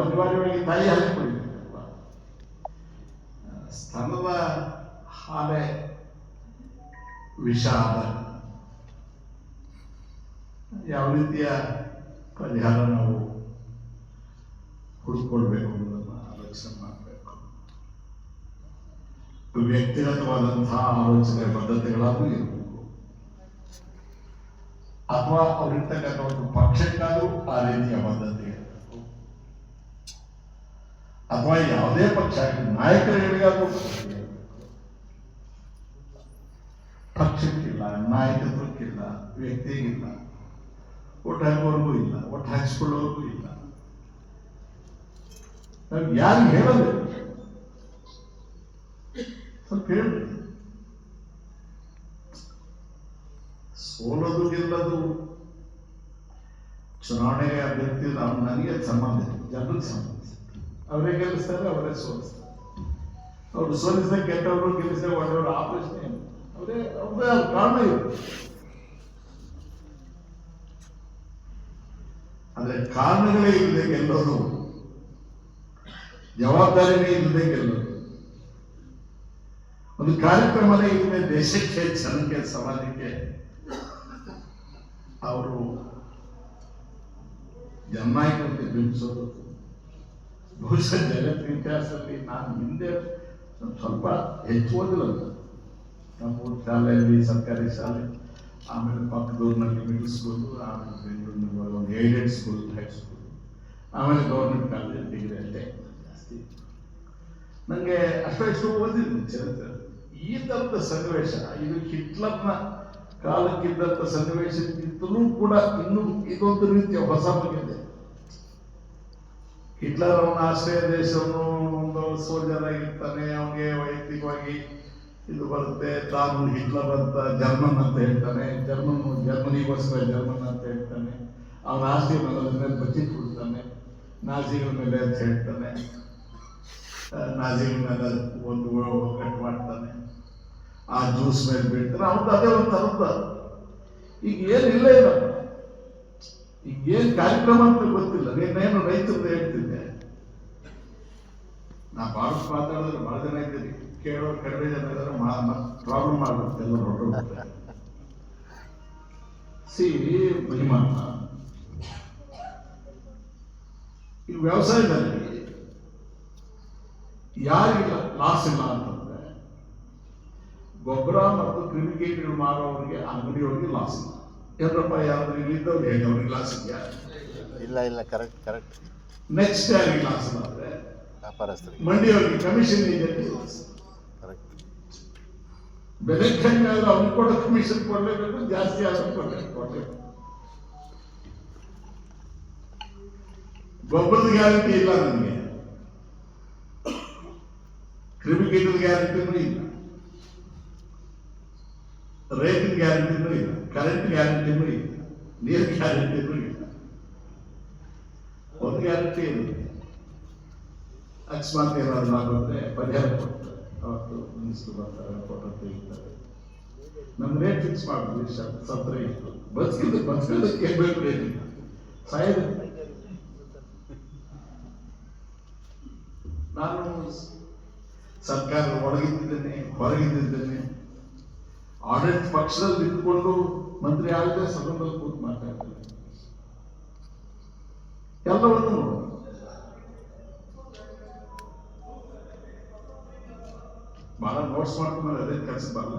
ಅನಿವಾರ್ಯವಾಗಿ ತಾಯಿ ಹಾಕಿ ಕುಡಿಬೇಕಲ್ವ. ಸ್ತನದ ಹಾಲೆ ವಿಷ ಆದ ಯಾವ ರೀತಿಯ ಪರಿಹಾರ ನಾವು ಹುಡುಕೊಳ್ಬೇಕು ಅನ್ನೋದನ್ನು ಆಲೋಚನೆ ಮಾಡಬೇಕು. ವ್ಯಕ್ತಿಗತವಾದಂತಹ ಆಲೋಚನೆ ಬದ್ಧತೆಗಳಾದರೂ ಇರಬೇಕು, ಅಥವಾ ಅವರಿರ್ತಕ್ಕಂಥ ಒಂದು ಪಕ್ಷಕ್ಕಾದರೂ ಆ ರೀತಿಯ ಬದ್ಧತೆ ಇರಬೇಕು, ಅಥವಾ ಯಾವುದೇ ಪಕ್ಷ ನಾಯಕರುಗಳಿಗಾದರೂ ಪಕ್ಷಕ್ಕಿಲ್ಲ, ನಾಯಕತ್ವಕ್ಕಿಲ್ಲ, ವ್ಯಕ್ತಿಗಿಲ್ಲ, ಒಟ್ಟು ಹಾಕೋರ್ಗೂ ಇಲ್ಲ, ಒಟ್ಟು ಹಾಕಿಸ್ಕೊಳ್ಳೋರ್ಗೂ ಇಲ್ಲ. ನಾವು ಯಾರಿಗೆ ಹೇಳೋದು ಸ್ವಲ್ಪ ಹೇಳಿ. ಸೋಲೋದು ಗೆಲ್ಲೋದು ಚುನಾವಣೆಗೆ ಅಭ್ಯರ್ಥಿ ನನಗೆ ಸಂಬಂಧ ಇಲ್ಲ, ಜನರಿಗೆ ಸಂಬಂಧ. ಅವರೇ ಗೆಲ್ಲಿಸ್ತಾರೆ, ಅವರೇ ಸೋಲಿಸ್ತಾರೆ. ಅವರು ಸೋಲಿಸಿದ ಕೆಟ್ಟವರು, ಗೆಲ್ಲಿಸಿದ ಒಳ್ಳೆಯವರು, ಆ ಪ್ರಶ್ನೆ ಇಲ್ಲ. ಅವರೇ ಅವ್ರದೇ ಕಾರಣ ಇರುತ್ತೆ. ಆದರೆ ಕಾರಣಗಳೇ ಇಲ್ಲದೆ ಗೆಲ್ಲೋದು, ಜವಾಬ್ದಾರಿನೇ ಇಲ್ಲದೆ ಗೆಲ್ಲೋದು, ಒಂದು ಕಾರ್ಯಕ್ರಮನೇ ಇಲ್ಲದೆ ದೇಶಕ್ಕೆ, ಜನಕ್ಕೆ, ಸಮಾಜಕ್ಕೆ ಅವರು ಜನನಾಯಕರಿಗೆ ಬಿಂಬಿಸೋದು ಬಹುಶಃ ಜಗತ್ತಿನ ಇತಿಹಾಸದಲ್ಲಿ ನಾನು ಹಿಂದೆ ಸ್ವಲ್ಪ ಹೆಚ್ಚು ಓದಿಲ್ಲ. ನಮ್ಮ ಶಾಲೆಯಲ್ಲಿ, ಸರ್ಕಾರಿ ಶಾಲೆ, ಆಮೇಲೆ ಪಕ್ಕದೂರಿನಲ್ಲಿ ಮಿಡಲ್ ಸ್ಕೂಲು, ಆಮೇಲೆ ಬೆಂಗಳೂರಿನಲ್ಲಿ ಒಂದು ಏಡೆಡ್ ಸ್ಕೂಲ್, ಹೈಸ್ಕೂಲ್, ಆಮೇಲೆ ಗೌರ್ಮೆಂಟ್ ಕಾಲೇಜ್, ಡಿಗ್ರಿ ಅಷ್ಟೇ ಜಾಸ್ತಿ. ನನಗೆ ಅಷ್ಟು ಓದಿದ್ದು ಚರಿತ್ರೆ. ಈ ಥರದ ಸನ್ನಿವೇಶ, ಇದು ಹಿಟ್ಲರ್ನ ಕಾಲಕ್ಕಿದ್ದಂಥ ಸನ್ನಿವೇಶಕ್ಕಿಂತಲೂ ಕೂಡ ಇನ್ನೂ ಇದೊಂದು ರೀತಿಯ ಹೊಸ ಬಗೆದೆ. ಹಿಟ್ಲರ್ ಅವನ ಆಶ್ರಯ ದೇಶವನ್ನು ಒಂದು ಸೋಲ್ಜರ್ ಆಗಿರ್ತಾನೆ, ಅವನಿಗೆ ವೈಯಕ್ತಿಕವಾಗಿ ಇದು ಬರುತ್ತೆ, ತಾನು ಹಿಟ್ಲರ್ ಅಂತ ಜರ್ಮನ್ ಅಂತ ಹೇಳ್ತಾನೆ, ಜರ್ಮನಿಗೋಸ್ಕರ ಜರ್ಮನ್ ಅಂತ ಹೇಳ್ತಾನೆ, ಅವನ ಆಸ್ತಿಯನ್ನೆಲ್ಲ ಮೇಲೆ ಬಚ್ಚಿಟ್ಬಿಡ್ತಾನೆ, ನಾಜಿಗಳ ಮೇಲೆ ಅಂತ ಹೇಳ್ತಾನೆ, ನಾಜಿಗಳ ಮೇಲೆ ಒಂದು ಕಟ್ ಮಾಡ್ತಾನೆ, ಆ ಜ್ಯೂಸ್ ಮೇಲೆ ಬೀಳ್ತಾನೆ. ಅವ್ರದ್ದು ಅದೇ ಒಂದು ಥರದ. ಈಗ ಏನಿಲ್ಲ ಇಲ್ಲ, ಈಗ ಏನ್ ಕಾರ್ಯಕ್ರಮ ಅಂತ ಗೊತ್ತಿಲ್ಲ. ನೀನೇನು ರೈತರದ್ದು ಹೇಳ್ತಿದ್ದೆ, ನಾ ಭಾಳ ಮಾತಾಡಿದ್ರೆ ಭಾಳ ಜನ ಇದ್ದೀರಿ, ಕೇಳೋರು ಕಡಿಮೆ ಜನ ಇದ್ದಾರೆ, ಪ್ರಾಬ್ಲಮ್ ಆಗುತ್ತೆ, ಎಲ್ಲ ಹೊರಟೋಗ್ತಾರೆ. ಮಹಿಮಾ, ಈ ವ್ಯವಸಾಯದಲ್ಲಿ ಯಾರಿಗಿಲ್ಲ ಲಾಸ್ ಇಲ್ಲ ಅಂತಂದ್ರೆ, ಗೊಬ್ಬರ ಮತ್ತು ಕ್ರಿಮಿಕೀಟಗಳು ಮಾರೋರಿಗೆ, ಅಂಗಡಿಯವರಿಗೆ ಲಾಸ್ ಇಲ್ಲ. ಏನಪ್ಪ, ಯಾರು ಇಲ್ಲಿದ್ದವ್ರು ಹೇಗೆ ಅವ್ರಿಗೆ ಲಾಸ್ ಇದೆಯಾ? ಇಲ್ಲ, ಕರೆಕ್ಟ್. ನೆಕ್ಸ್ಟ್ ಯಾರಿಗೆ ಲಾಸ್ ಇಲ್ಲ ಅಂದ್ರೆ ವ್ಯಾಪಾರಸ್ಥರಿಗೆ, ಮಂಡಿಯವರಿಗೆ, ಕಮಿಷನ್ ಏಜೆಂಟ್ಗೆ ಲಾಸ್. ಬೆಲೆ ಕಡಿಮೆ ಆದ್ರೆ ಅವ್ರಿಗೆ ಕೊಡೋ ಕಮಿಷನ್ ಕೊಡಲೇಬೇಕು, ಜಾಸ್ತಿ ಆದ್ರೆ ಕೊಡಲೇಬೇಕು. ಗೊಬ್ಬರದ ಗ್ಯಾರಂಟಿ ಇಲ್ಲ ನನಗೆ, ಕ್ರಿಮಿಕೀಟದ ಗ್ಯಾರಂಟಿನೂ ಇಲ್ಲ, ರೇಟಿನ ಗ್ಯಾರಂಟಿನೂ ಇಲ್ಲ, ಕರೆಂಟ್ ಗ್ಯಾರಂಟಿನೂ ಇಲ್ಲ, ನೀರು ಗ್ಯಾರಂಟಿನೂ ಇಲ್ಲ. ಒಂದು ಗ್ಯಾರಂಟಿ ಇರುತ್ತೆ, ಅಕಸ್ಮಾತ್ ಏನಾದ್ರು ಆಗುತ್ತೆ ಪರಿಹಾರ ಕೊಡ್ತಾರೆ. ಅವತ್ತು ಮಿನಿಸ್ಟರ್ ಬರ್ತಾರೆ, ಫೋಟೋ ತೆಗಿತಾರೆ, ನಮ್ಮ ರೇಟ್ ಫಿಕ್ಸ್ ಮಾಡಿದ್ವಿ, ಸತ್ರ ಇತ್ತು, ಬದುಕೋದಕ್ಕೆ ಬೇಕು ರೇಟ್ ಇಲ್ಲ, ಸಾಯೋದು. ನಾನು ಸರ್ಕಾರದ ಒಳಗಿದ್ದೇನೆ, ಹೊರಗಿದ್ದೇನೆ, ಆಡಳಿತ ಪಕ್ಷದಲ್ಲಿ ನಿಂತ್ಕೊಂಡು ಮಂತ್ರಿ ಆಗದೆ ಸದನದಲ್ಲಿ ಕೂತು ಮಾತಾಡ್ತಾರೆ. ಎಲ್ಲವನ್ನು ನೋಡ, ಬಹಳ ನೋಟ್ಸ್ ಮಾಡ್ಕೊಂಡ್ರೆ ಅದೇ ಕೆಲಸ ಬರಲ್ಲ.